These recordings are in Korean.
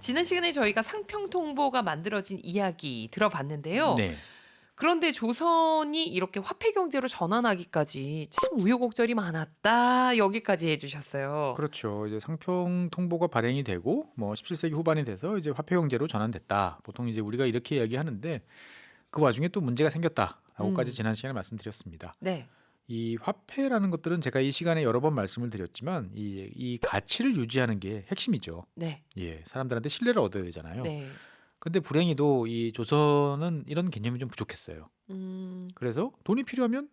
지난 시간에 저희가 상평통보가 만들어진 이야기 들어봤는데요. 네. 그런데 조선이 이렇게 화폐 경제로 전환하기까지 참 우여곡절이 많았다. 여기까지 해주셨어요. 그렇죠. 이제 상평 통보가 발행이 되고 뭐 17세기 후반이 돼서 이제 화폐 경제로 전환됐다. 보통 이제 우리가 이렇게 이야기하는데 그 와중에 또 문제가 생겼다라고까지 음. 지난 시간에 말씀드렸습니다. 네. 이 화폐라는 것들은 제가 이 시간에 여러 번 말씀을 드렸지만 이 가치를 유지하는 게 핵심이죠. 네. 예, 사람들한테 신뢰를 얻어야 되잖아요. 네. 근데 불행히도 이 조선은 이런 개념이 좀 부족했어요. 음. 그래서 돈이 필요하면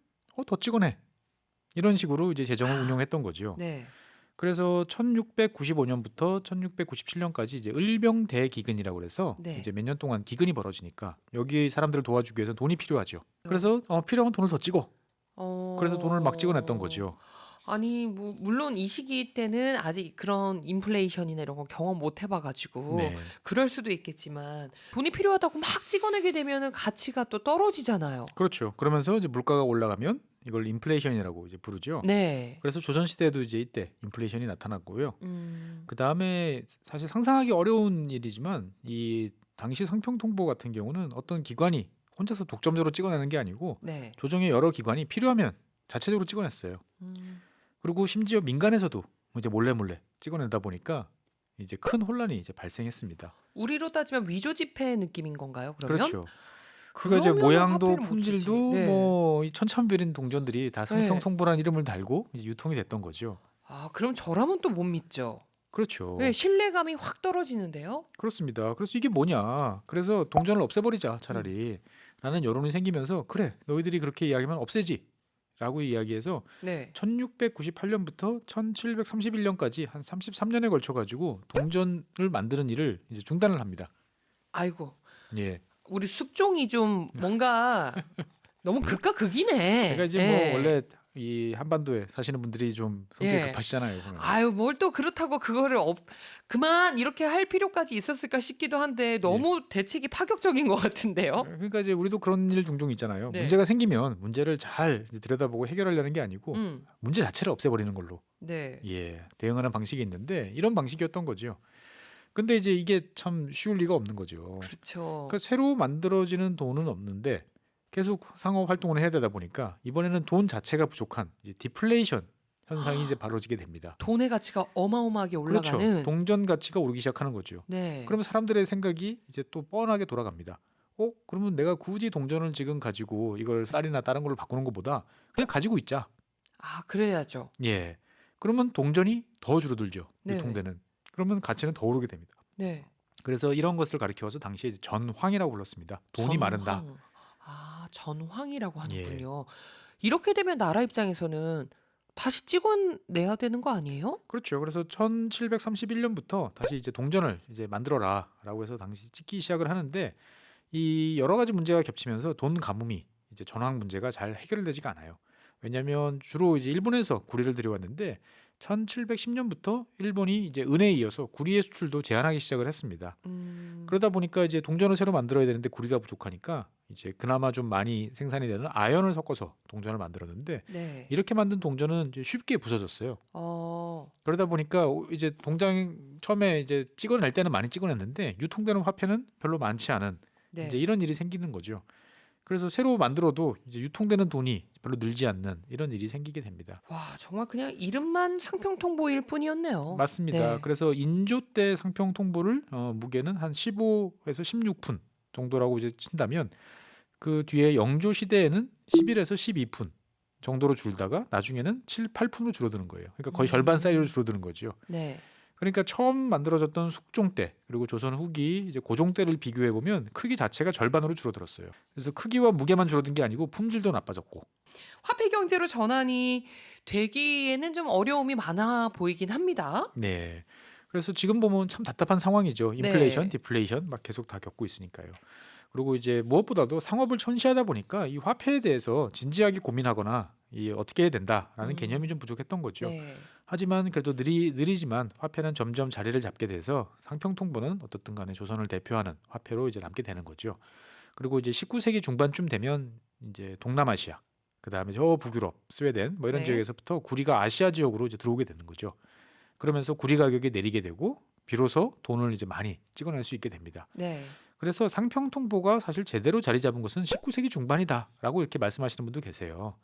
더 찍어내. 이런 식으로 이제 재정을 운용했던 거죠. 네. 그래서 1695년부터 1697년까지 이제 을병대기근이라고 그래서 네. 이제 몇 년 동안 기근이 벌어지니까 여기 사람들을 도와주기 위해서 돈이 필요하죠. 그래서 필요하면 돈을 더 찍어. 그래서 돈을 막 찍어냈던 거죠. 아니 뭐 물론 이 시기 때는 아직 그런 인플레이션이나 이런 거 경험 못 해봐가지고 네, 그럴 수도 있겠지만 돈이 필요하다고 막 찍어내게 되면은 가치가 또 떨어지잖아요. 그렇죠. 그러면서 이제 물가가 올라가면 이걸 인플레이션이라고 이제 부르죠. 네. 그래서 조선 시대에도 이제 이때 인플레이션이 나타났고요. 음. 그 다음에 사실 상상하기 어려운 일이지만 이 당시 상평통보 같은 경우는 어떤 기관이 혼자서 독점적으로 찍어내는 게 아니고 네. 조정의 여러 기관이 필요하면 자체적으로 찍어냈어요. 음. 그리고 심지어 민간에서도 이제 몰래 찍어내다 보니까 이제 큰 혼란이 이제 발생했습니다. 우리로 따지면 위조 지폐 느낌인 건가요? 그러면? 그렇죠. 그가 이제 그러면은 모양도 화폐를 못 품질도 쓰지. 네. 뭐 이 천차만별인 동전들이 다 네. 상평통보라는 이름을 달고 이제 유통이 됐던 거죠. 아 그럼 저라면 또 못 믿죠. 그렇죠. 네, 신뢰감이 확 떨어지는데요. 그렇습니다. 그래서 이게 뭐냐. 그래서 동전을 없애버리자 차라리. 라는 여론이 생기면서 그래 너희들이 그렇게 이야기하면 없애지. 라고 이야기해서 네. 1698년부터 1731년까지 한 33년에 걸쳐 가지고 동전을 만드는 일을 이제 중단을 합니다. 아이고 예. 우리 숙종이 좀 뭔가 너무 극과 극이네. 그러니까 이제 예. 뭐 원래 이 한반도에 사시는 분들이 좀 성격이 예. 급하시잖아요. 보면. 아유 뭘 또 그렇다고 그거를 그만 이렇게 할 필요까지 있었을까 싶기도 한데 너무 대책이 파격적인 것 같은데요. 그러니까 이제 우리도 그런 일 종종 있잖아요. 네. 문제가 생기면 문제를 잘 이제 들여다보고 해결하려는 게 아니고 문제 자체를 없애버리는 걸로 네. 대응하는 방식이 있는데 이런 방식이었던 거죠. 근데 이제 이게 참 쉬울 리가 없는 거죠. 그렇죠. 그러니까 새로 만들어지는 돈은 없는데 계속 상업 활동을 해야 되다 보니까 이번에는 돈 자체가 부족한 이제 디플레이션 현상이 이제 벌어지게 됩니다. 돈의 가치가 어마어마하게 올라가는. 그렇죠. 동전 가치가 오르기 시작하는 거죠. 네. 그러면 사람들의 생각이 이제 또 뻔하게 돌아갑니다. 그러면 내가 굳이 동전을 지금 가지고 이걸 쌀이나 다른 걸로 바꾸는 것보다 그냥 가지고 있자. 아 그래야죠. 예. 그러면 동전이 더 줄어들죠. 네. 유통되는. 그러면 가치는 더 오르게 됩니다. 네. 그래서 이런 것을 가리켜서 당시에 이제 전황이라고 불렀습니다. 돈이 마른다. 전황. 아 전황이라고 하는군요. 이렇게 되면 나라 입장에서는 다시 찍어내야 되는 거 아니에요? 그렇죠. 그래서 1731년부터 다시 이제 동전을 이제 만들어라라고 해서 당시 찍기 시작을 하는데 이 여러 가지 문제가 겹치면서 돈 가뭄이 이제 전황 문제가 잘 해결되지가 않아요. 왜냐하면 주로 이제 일본에서 구리를 들여왔는데 1710년부터 일본이 이제 은혜에 이어서 구리의 수출도 제한하기 시작을 했습니다. 그러다 보니까 이제 동전을 새로 만들어야 되는데 구리가 부족하니까 이제 그나마 좀 많이 생산이 되는 아연을 섞어서 동전을 만들었는데 네. 이렇게 만든 동전은 이제 쉽게 부서졌어요. 어. 그러다 보니까 이제 동장 처음에 이제 찍어낼 때는 많이 찍어냈는데 유통되는 화폐는 별로 많지 않은 네. 이제 이런 일이 생기는 거죠. 그래서 새로 만들어도 이제 유통되는 돈이 별로 늘지 않는 이런 일이 생기게 됩니다. 와 정말 그냥 이름만 상평통보일 뿐이었네요. 맞습니다. 네. 그래서 인조 때 상평 통보를 무게는 한 15에서 16푼 정도라고 이제 친다면 그 뒤에 영조 시대에는 11에서 12푼 정도로 줄다가 나중에는 7, 8푼으로 줄어드는 거예요. 그러니까 거의 절반 사이로 줄어드는 거죠. 네. 그러니까 처음 만들어졌던 숙종 때 그리고 조선 후기 이제 고종 때를 비교해 보면 크기 자체가 절반으로 줄어들었어요. 그래서 크기와 무게만 줄어든 게 아니고 품질도 나빠졌고. 화폐 경제로 전환이 되기에는 좀 어려움이 많아 보이긴 합니다. 네. 그래서 지금 보면 참 답답한 상황이죠. 인플레이션, 네. 디플레이션 막 계속 다 겪고 있으니까요. 그리고 이제 무엇보다도 상업을 천시하다 보니까 이 화폐에 대해서 진지하게 고민하거나 이 어떻게 해야 된다라는 개념이 좀 부족했던 거죠. 네. 하지만 그래도 느리지만 화폐는 점점 자리를 잡게 돼서 상평통보는 어떻든 간에 조선을 대표하는 화폐로 이제 남게 되는 거죠. 그리고 이제 19세기 중반쯤 되면 이제 동남아시아, 그다음에 저 북유럽, 스웨덴 뭐 이런 네. 지역에서부터 구리가 아시아 지역으로 이제 들어오게 되는 거죠. 그러면서 구리 가격이 내리게 되고 비로소 돈을 이제 많이 찍어낼 수 있게 됩니다. 네. 그래서 상평통보가 사실 제대로 자리 잡은 것은 19세기 중반이다라고 이렇게 말씀하시는 분도 계세요.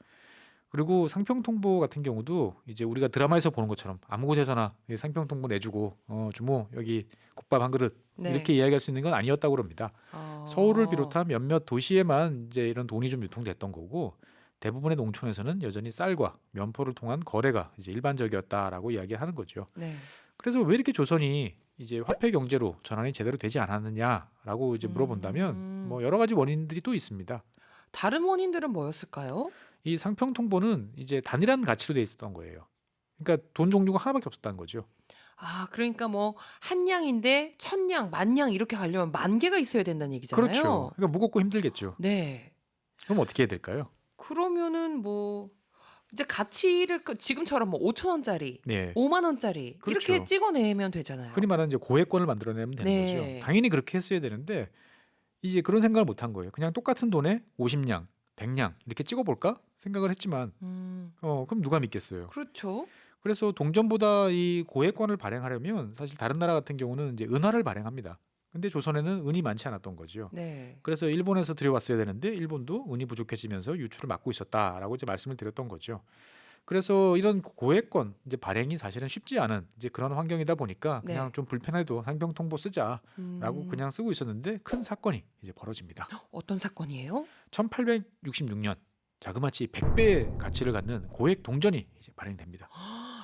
그리고 상평통보 같은 경우도 이제 우리가 드라마에서 보는 것처럼 아무 곳에서나 상평통보 내주고 주모 여기 국밥 한 그릇 네. 이렇게 이야기할 수 있는 건 아니었다고 합니다. 서울을 비롯한 몇몇 도시에만 이제 이런 돈이 좀 유통됐던 거고 대부분의 농촌에서는 여전히 쌀과 면포를 통한 거래가 이제 일반적이었다라고 이야기하는 거죠. 네. 그래서 왜 이렇게 조선이 이제 화폐 경제로 전환이 제대로 되지 않았느냐라고 이제 물어본다면 뭐 여러 가지 원인들이 또 있습니다. 다른 원인들은 뭐였을까요? 이 상평통보는 이제 단일한 가치로 돼 있었던 거예요. 그러니까 돈 종류가 하나밖에 없었다는 거죠. 아, 그러니까 뭐 한 양인데 1,000양, 10,000양 이렇게 가려면 10,000개가 있어야 된다는 얘기잖아요. 그렇죠. 그러니까 무겁고 힘들겠죠. 네. 그럼 어떻게 해야 될까요? 그러면은 뭐 이제 가치를 지금처럼 뭐 5,000원짜리, 네. 5만 원짜리 그렇죠. 이렇게 찍어내면 되잖아요. 흔히 말하는 이제 고액권을 만들어내면 되는 네. 거죠. 당연히 그렇게 했어야 되는데 이제 그런 생각을 못 한 거예요. 그냥 똑같은 돈에 50냥, 100냥 이렇게 찍어볼까 생각을 했지만 그럼 누가 믿겠어요. 그렇죠. 그래서 동전보다 이 고액권을 발행하려면 사실 다른 나라 같은 경우는 이제 은화를 발행합니다. 근데 조선에는 은이 많지 않았던 거죠. 네. 그래서 일본에서 들여왔어야 되는데 일본도 은이 부족해지면서 유출을 막고 있었다라고 이제 말씀을 드렸던 거죠. 그래서 이런 고액권 이제 발행이 사실은 쉽지 않은 이제 그런 환경이다 보니까 그냥 네. 좀 불편해도 상평통보 쓰자라고 그냥 쓰고 있었는데 큰 사건이 이제 벌어집니다. 어떤 사건이에요? 1866년 자그마치 100배의 가치를 갖는 고액 동전이 이제 발행됩니다.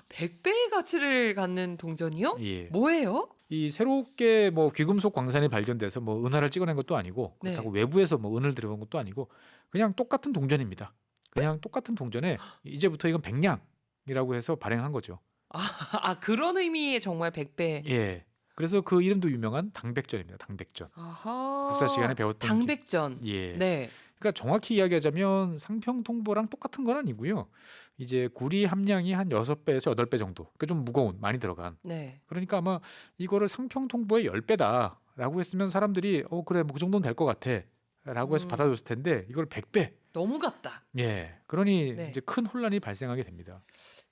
100배의 가치를 갖는 동전이요? 예. 뭐예요? 이 새롭게 뭐 귀금속 광산이 발견돼서 뭐 은하를 찍어낸 것도 아니고 네. 그렇다고 외부에서 뭐 은을 들여온 것도 아니고 그냥 똑같은 동전입니다. 그냥 똑같은 동전에 이제부터 이건 100냥이라고 해서 발행한 거죠. 아, 그런 의미의 정말 100배. 예. 그래서 그 이름도 유명한 당백전입니다. 당백전. 아하. 국사 시간에 배웠던 당백전. 예. 네. 그러니까 정확히 이야기하자면 상평통보랑 똑같은 건 아니고요. 이제 구리 함량이 한 6배에서 8배 정도. 그러니까 좀 무거운, 많이 들어간. 네. 그러니까 아마 이거를 상평통보의 10배다라고 했으면 사람들이 그래 뭐 그 정도는 될 것 같아라고 해서 받아줬을 텐데 이걸 100배. 너무 같다. 예. 그러니 네. 이제 큰 혼란이 발생하게 됩니다.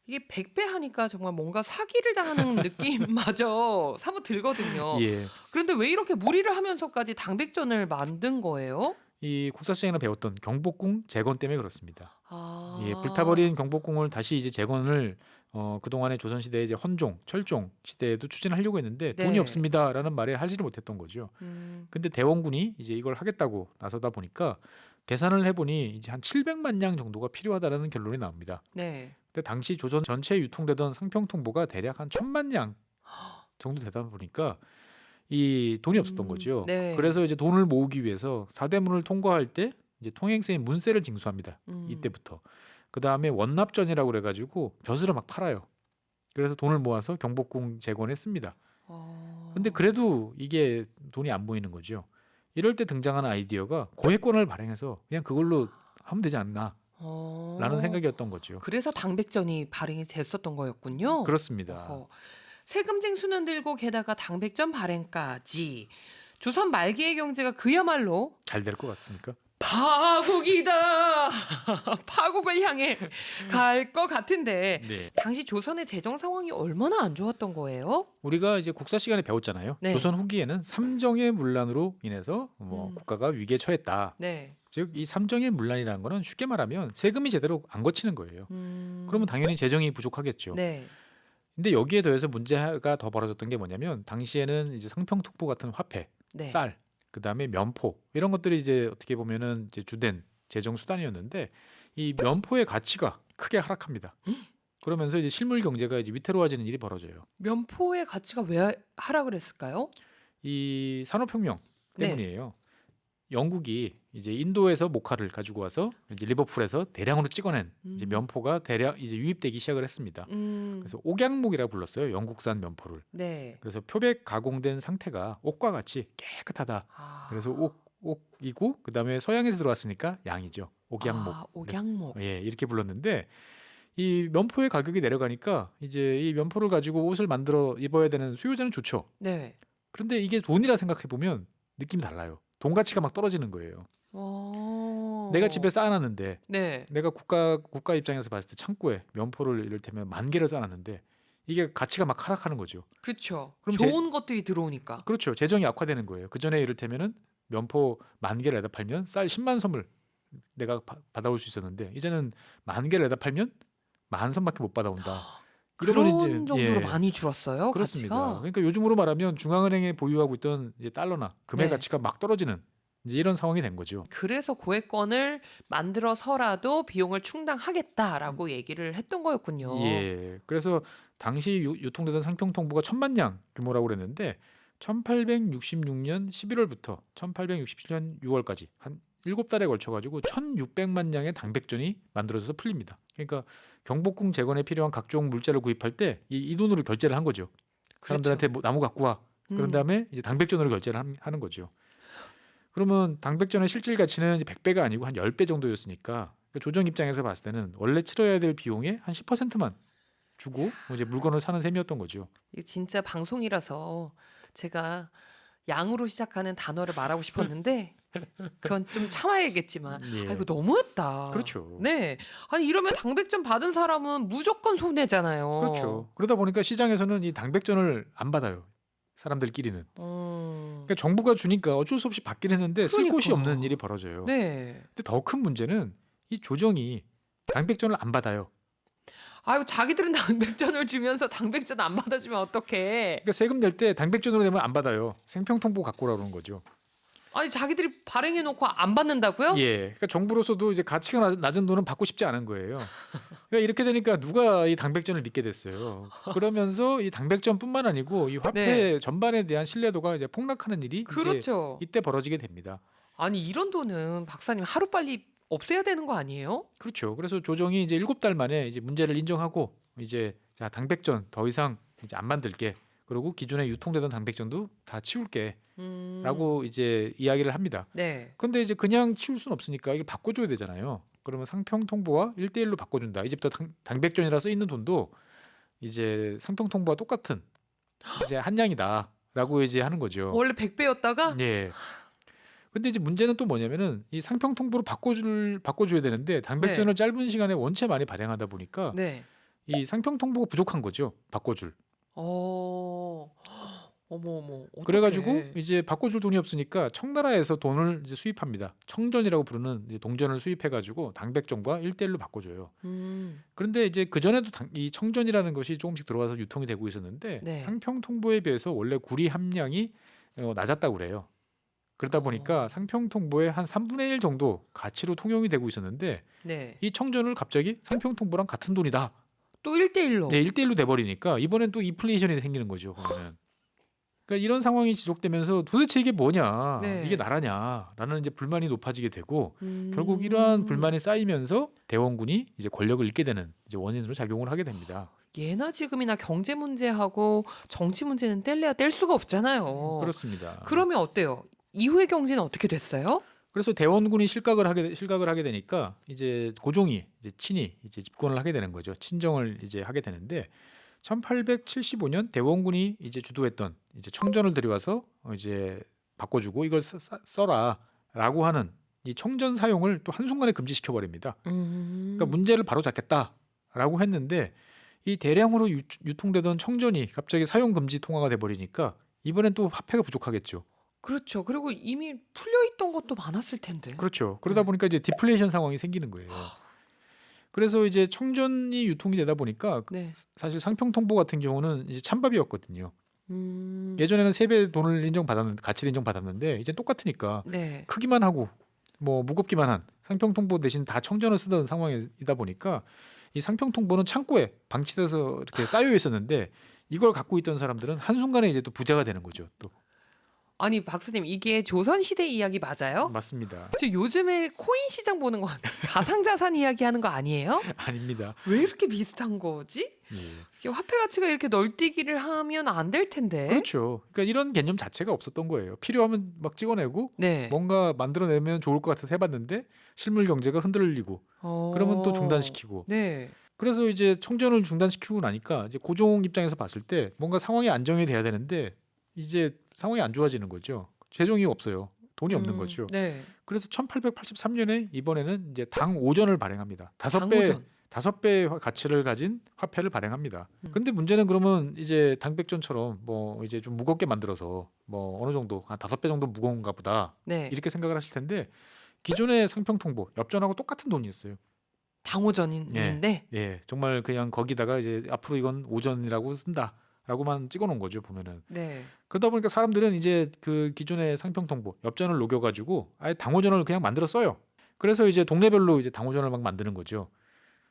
이게 100배 하니까 정말 뭔가 사기를 당하는 느낌마저 사뭇 들거든요. 예. 그런데 왜 이렇게 무리를 하면서까지 당백전을 만든 거예요? 이 국사시간에 배웠던 경복궁 재건 때문에 그렇습니다. 아. 예, 불타버린 경복궁을 다시 이제 재건을 그동안의 조선시대 이제 헌종, 철종 시대에도 추진하려고 했는데 네. 돈이 없습니다라는 말에 하지를 못했던 거죠. 근데 대원군이 이제 이걸 하겠다고 나서다 보니까 계산을 해보니 이제 한 700만 냥 정도가 필요하다라는 결론이 나옵니다. 네. 근데 당시 조선 전체에 유통되던 상평통보가 대략 한 1,000만 냥 정도 되다 보니까 이 돈이 없었던 거죠. 네. 그래서 이제 돈을 모으기 위해서 사대문을 통과할 때 이제 통행세인 문세를 징수합니다. 이때부터. 그 다음에 원납전이라고 그래가지고 벼슬을 막 팔아요. 그래서 돈을 모아서 경복궁 재건했습니다. 근데 그래도 이게 돈이 안 모이는 거죠. 이럴 때 등장하는 아이디어가 고액권을 발행해서 그냥 그걸로 하면 되지 않나 라는 생각이었던 거죠. 그래서 당백전이 발행이 됐었던 거였군요. 그렇습니다. 어허. 세금쟁 수는 들고 게다가 당백전 발행까지. 조선 말기의 경제가 그야말로 잘 될 것 같습니까? 파국이다. 파국을 향해 갈 것 같은데 네. 당시 조선의 재정 상황이 얼마나 안 좋았던 거예요? 우리가 이제 국사 시간에 배웠잖아요. 네. 조선 후기에는 삼정의 문란으로 인해서 뭐 국가가 위기에 처했다. 네. 즉 이 삼정의 문란이라는 거는 쉽게 말하면 세금이 제대로 안 거치는 거예요. 그러면 당연히 재정이 부족하겠죠. 네. 근데 여기에 더해서 문제가 더 벌어졌던 게 뭐냐면 당시에는 이제 상평통보 같은 화폐, 네. 쌀, 그다음에 면포 이런 것들이 이제 어떻게 보면은 이제 주된 재정 수단이었는데 이 면포의 가치가 크게 하락합니다. 그러면서 이제 실물 경제가 이제 위태로워지는 일이 벌어져요. 면포의 가치가 왜 하락을 했을까요? 이 산업혁명 네. 때문이에요. 영국이 이제 인도에서 목화를 가지고 와서 이제 리버풀에서 대량으로 찍어낸 이제 면포가 대량 이제 유입되기 시작을 했습니다. 그래서 옥양목이라고 불렀어요. 영국산 면포를. 네. 그래서 표백 가공된 상태가 옥과 같이 깨끗하다. 그래서 옥이고 그다음에 서양에서 들어왔으니까 양이죠. 옥양목. 옥양목. 예, 이렇게 불렀는데 이 면포의 가격이 내려가니까 이제 이 면포를 가지고 옷을 만들어 입어야 되는 수요자는 좋죠. 네. 그런데 이게 돈이라 생각해 보면 느낌이 달라요. 돈 가치가 막 떨어지는 거예요. 내가 집에 쌓아놨는데 네. 내가 국가 입장에서 봤을 때 창고에 면포를 이를테면 10,000개를 쌓아놨는데 이게 가치가 막 하락하는 거죠. 그쵸. 그럼 좋은 것들이 들어오니까. 그렇죠. 재정이 악화되는 거예요. 그 전에 이를테면은 면포 10,000개를 내다 팔면 쌀 10만 섬을 내가 받아올 수 있었는데 이제는 10,000개를 내다 팔면 10,000섬밖에 못 받아온다. 이러면 그런 이제 정도로 많이 줄었어요, 그렇습니다. 가치가? 그러니까 요즘으로 말하면 중앙은행에 보유하고 있던 이제 달러나 금의 네. 가치가 막 떨어지는 이제 이런 상황이 된 거죠. 그래서 고액권을 만들어서라도 비용을 충당하겠다라고 얘기를 했던 거였군요. 예. 그래서 당시 유통되던 상평통보가 1,000만 량 규모라고 그랬는데 1866년 11월부터 1867년 6월까지 한 7달에 걸쳐 가지고 1,600만 량의 당백전이 만들어져서 풀립니다. 그러니까 경복궁 재건에 필요한 각종 물자를 구입할 때 이 돈으로 결제를 한 거죠. 사람들한테 뭐 나무 갖고 와. 그런 음. 다음에 이제 당백전으로 결제를 하는 거죠. 그러면 당백전의 실질 가치는 이제 100배가 아니고 한 10배 정도였으니까 조정 입장에서 봤을 때는 원래 치러야 될 비용의 한 10%만 주고 이제 물건을 사는 셈이었던 거죠. 이게 진짜 방송이라서 제가 양으로 시작하는 단어를 말하고 싶었는데 그건 좀 참아야겠지만 예. 이거 너무했다. 그렇죠. 네. 아니 이러면 당백전 받은 사람은 무조건 손해잖아요. 그렇죠. 그러다 보니까 시장에서는 이 당백전을 안 받아요. 사람들끼리는. 그러니까 정부가 주니까 어쩔 수 없이 받긴 했는데 쓸 곳이 그러니까. 없는 일이 벌어져요. 네. 근데 더 큰 문제는 이 조정이 당백전을 안 받아요. 아유 자기들은 당백전을 주면서 당백전 안 받아주면 어떡해. 그러니까 세금 낼 때 당백전으로 내면 안 받아요. 생평통보 갖고 오라고 그러는 거죠. 아니 자기들이 발행해놓고 안 받는다고요? 예. 그러니까 정부로서도 이제 가치가 낮은 돈은 받고 싶지 않은 거예요. 그러니까 이렇게 되니까 누가 이 당백전을 믿게 됐어요. 그러면서 이 당백전뿐만 아니고 이 화폐 네. 전반에 대한 신뢰도가 이제 폭락하는 일이 이제 그렇죠. 이때 벌어지게 됩니다. 아니 이런 돈은 박사님 하루빨리 없애야 되는 거 아니에요? 그렇죠. 그래서 조정이 이제 7달 만에 이제 문제를 인정하고 이제 자 당백전 더 이상 이제 안 만들게. 그리고 기존에 유통되던 당백전도 다 치울게. 라고 이제 이야기를 합니다. 네. 그런데 이제 그냥 치울 수는 없으니까 이걸 바꿔줘야 되잖아요. 그러면 상평통보와 1대1로 바꿔준다. 이제부터 당백전이라 써 있는 돈도 이제 상평통보와 똑같은 이제 한 양이다라고 이제 하는 거죠. 원래 100배였다가 예. 근데 이제 문제는 또 뭐냐면은 이 상평통보로 바꿔줘야 되는데 당백전을 짧은 시간에 원체 많이 발행하다 보니까 네. 이 상평통보가 부족한 거죠. 바꿔줄. 어머 그래가지고 어떡해. 이제 바꿔줄 돈이 없으니까 청나라에서 돈을 이제 수입합니다. 청전이라고 부르는 이제 동전을 수입해가지고 당백전과 1대1로 바꿔줘요. 그런데 이제 그 전에도 이 청전이라는 것이 조금씩 들어와서 유통이 되고 있었는데 네. 상평통보에 비해서 원래 구리 함량이 낮았다고 그래요. 그러다 보니까 상평통보의 한 3분의 1 정도 가치로 통용이 되고 있었는데 네. 이 청전을 갑자기 상평통보랑 같은 돈이다. 또 1대1로. 네, 1대1로 돼버리니까 이번엔 또 인플레이션이 생기는 거죠. 그러면. 그러니까 이런 상황이 지속되면서 도대체 이게 뭐냐, 네. 이게 나라냐라는 이제 불만이 높아지게 되고 결국 이러한 불만이 쌓이면서 대원군이 이제 권력을 잃게 되는 이제 원인으로 작용을 하게 됩니다. 예나 지금이나 경제 문제하고 정치 문제는 뗄래야 뗄 수가 없잖아요. 그렇습니다. 그러면 어때요? 이후의 경제는 어떻게 됐어요? 그래서 대원군이 실각을 하게 되니까 이제 고종이 이제 친히 이제 집권을 하게 되는 거죠. 친정을 이제 하게 되는데 1875년 대원군이 이제 주도했던 이제 청전을 들여와서 이제 바꿔주고 이걸 써라라고 하는 이 청전 사용을 또 한순간에 금지시켜 버립니다. 그러니까 문제를 바로 잡겠다라고 했는데 이 대량으로 유통되던 청전이 갑자기 사용 금지 통화가 돼 버리니까 이번엔 또 화폐가 부족하겠죠. 그렇죠. 그리고 이미 풀려있던 것도 많았을 텐데. 그렇죠. 그러다 보니까 이제 디플레이션 상황이 생기는 거예요. 그래서 이제 청전이 유통이 되다 보니까 네. 사실 상평통보 같은 경우는 이제 찬밥이었거든요. 음, 예전에는 3배 돈을 가치를 인정받았는데 이제 똑같으니까 네. 크기만 하고 뭐 무겁기만 한 상평통보 대신 다 청전을 쓰던 상황이다 보니까 이 상평통보는 창고에 방치돼서 이렇게 쌓여 있었는데 이걸 갖고 있던 사람들은 한순간에 이제 또 부자가 되는 거죠. 또 아니 박사님 이게 조선시대 이야기 맞아요? 맞습니다. 지금 요즘에 코인 시장 보는 거 가상자산 이야기하는 거 아니에요? 아닙니다. 왜 이렇게 비슷한 거지? 예. 이게 화폐 가치가 이렇게 널뛰기를 하면 안 될 텐데. 그렇죠. 그러니까 이런 개념 자체가 없었던 거예요. 필요하면 막 찍어내고 네. 뭔가 만들어내면 좋을 것 같아서 해봤는데 실물 경제가 흔들리고 그러면 또 중단시키고. 네. 그래서 이제 청전을 중단시키고 나니까 이제 고종 입장에서 봤을 때 뭔가 상황이 안정이 돼야 되는데 이제 상황이 안 좋아지는 거죠. 재정이 없어요. 돈이 없는 거죠. 네. 그래서 1883년에 이번에는 이제 당 오전을 발행합니다. 5배 당오전. 5배의 가치를 가진 화폐를 발행합니다. 음. 근데 문제는 그러면 이제 당백전처럼 뭐 이제 좀 무겁게 만들어서 뭐 어느 정도 한 5배 정도 무거운가 보다 네. 이렇게 생각을 하실 텐데 기존의 상평통보 엽전하고 똑같은 돈이었어요. 당호전인데 예, 정말 그냥 거기다가 이제 앞으로 이건 오전이라고 쓴다라고만 찍어놓은 거죠 보면은. 네. 그러다 보니까 사람들은 이제 그 기존의 상평통보 엽전을 녹여가지고 아예 당호전을 그냥 만들어 써요. 그래서 이제 동네별로 이제 당호전을 막 만드는 거죠.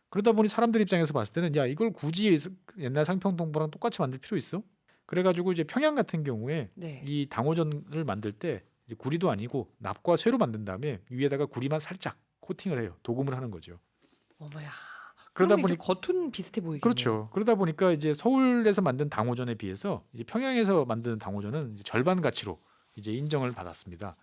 그러다 보니 사람들 입장에서 봤을 때는 야 이걸 굳이 옛날 상평통보랑 똑같이 만들 필요 있어? 그래가지고 이제 평양 같은 경우에 네. 이 당호전을 만들 때 이제 구리도 아니고 납과 쇠로 만든 다음에 위에다가 구리만 살짝 코팅을 해요. 도금을 하는 거죠. 어머야. 그러다 그러면 이제 보니 겉은 비슷해 보이겠네요. 그렇죠. 그러다 보니까 이제 서울에서 만든 당호전에 비해서 이제 평양에서 만든 당호전은 이제 절반 가치로 이제 인정을 받았습니다.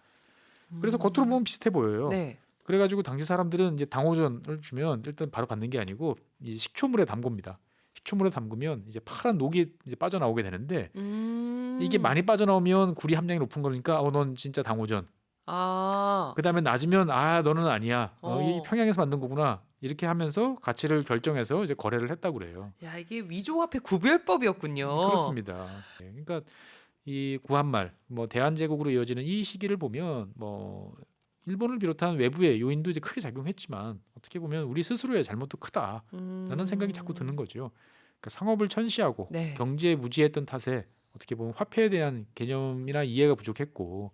그래서 겉으로 보면 비슷해 보여요. 네. 그래가지고 당시 사람들은 이제 당호전을 주면 일단 바로 받는 게 아니고 이 식초물에 담굽니다. 식초물에 담그면 이제 파란 녹이 이제 빠져나오게 되는데 이게 많이 빠져나오면 구리 함량이 높은 거니까 넌 진짜 당호전. 아. 그 다음에 낮으면 너는 아니야. 이 어. 평양에서 만든 거구나. 이렇게 하면서 가치를 결정해서 이제 거래를 했다고 그래요. 야, 이게 위조화폐 구별법이었군요. 그렇습니다. 그러니까 이 구한말, 뭐 대한제국으로 이어지는 이 시기를 보면 뭐 일본을 비롯한 외부의 요인도 이제 크게 작용했지만 어떻게 보면 우리 스스로의 잘못도 크다라는 생각이 자꾸 드는 거죠. 그러니까 상업을 천시하고 네. 경제에 무지했던 탓에 어떻게 보면 화폐에 대한 개념이나 이해가 부족했고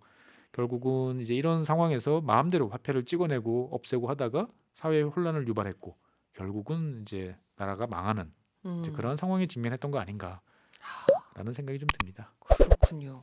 결국은 이제 이런 상황에서 마음대로 화폐를 찍어내고 없애고 하다가 사회에 혼란을 유발했고 결국은 이제 나라가 망하는 이제 그런 상황에 직면했던 거 아닌가라는 생각이 좀 듭니다. 그렇군요.